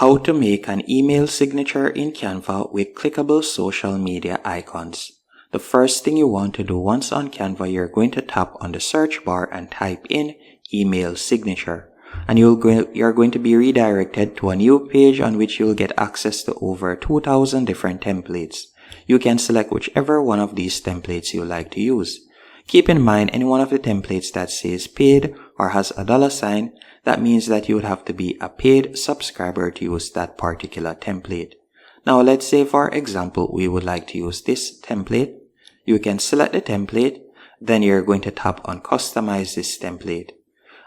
How to make an email signature in Canva with clickable social media icons. The first thing you want to do once on Canva, you're going to tap on the search bar and type in email signature. And you're going to be redirected to a new page on which you'll get access to over 2,000 different templates. You can select whichever one of these templates you like to use. Keep in mind, any one of the templates that says paid or has a $sign, that means that you would have to be a paid subscriber to use that particular template. Now let's say for example we would like to use this template. You can select the template, then you're going to tap on customize this template.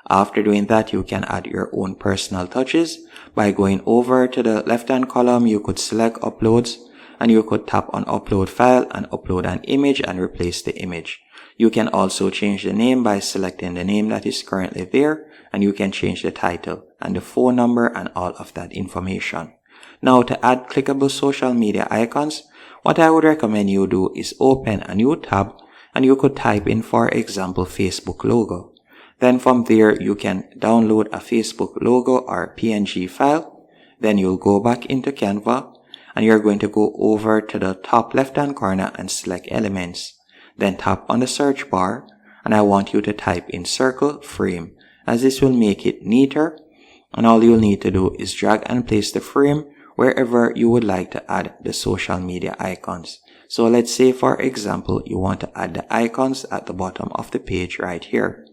After doing that, you can add your own personal touches. By going over to the left hand column, you could select uploads and you could tap on upload file and upload an image and replace the image. You can also change the name by selecting the name that is currently there, and you can change the title and the phone number and all of that information. Now to add clickable social media icons, what I would recommend you do is open a new tab and you could type in, for example, Facebook logo. Then from there you can download a Facebook logo or PNG file. Then you'll go back into Canva and you're going to go over to the top left hand corner and select elements. Then tap on the search bar and I want you to type in circle frame, as this will make it neater, and all you'll need to do is drag and place the frame wherever you would like to add the social media icons. So let's say for example you want to add the icons at the bottom of the page right here.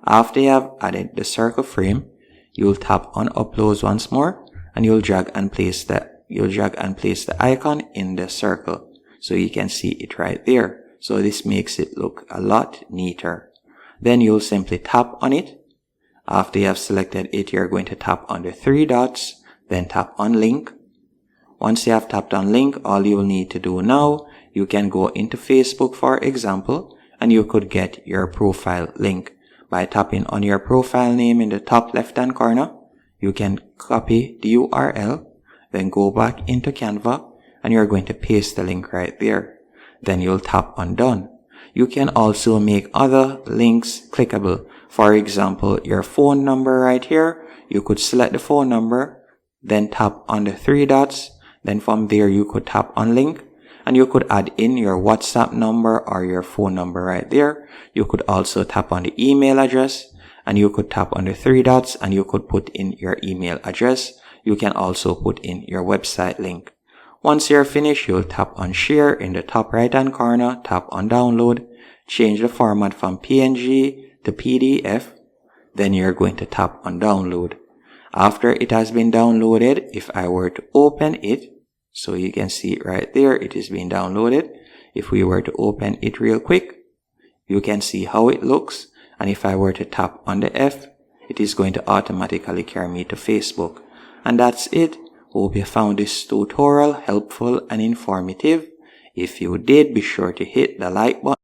After you have added the circle frame, you'll tap on uploads once more and you'll drag and place the icon in the circle so you can see it right there. So this makes it look a lot neater. Then you'll simply tap on it. After you have selected it, you're going to tap on the three dots, then tap on link. Once you have tapped on link, all you will need to do now, you can go into Facebook, for example, and you could get your profile link. By tapping on your profile name in the top left hand corner, you can copy the URL, then go back into Canva, and you're going to paste the link right there. Then you'll tap on done. You can also make other links clickable. For example, your phone number right here, you could select the phone number, then tap on the three dots, then from there you could tap on link, and you could add in your WhatsApp number or your phone number right there. You could also tap on the email address, and you could tap on the three dots and you could put in your email address. You can also put in your website link. Once you're finished, you'll tap on share in the top right hand corner, tap on download, change the format from PNG to PDF, then you're going to tap on download. After it has been downloaded, if I were to open it, so you can see it right there, it is being downloaded. If we were to open it real quick, you can see how it looks, and if I were to tap on the F, it is going to automatically carry me to Facebook. And that's it. Hope you found this tutorial helpful and informative. If you did, be sure to hit the like button.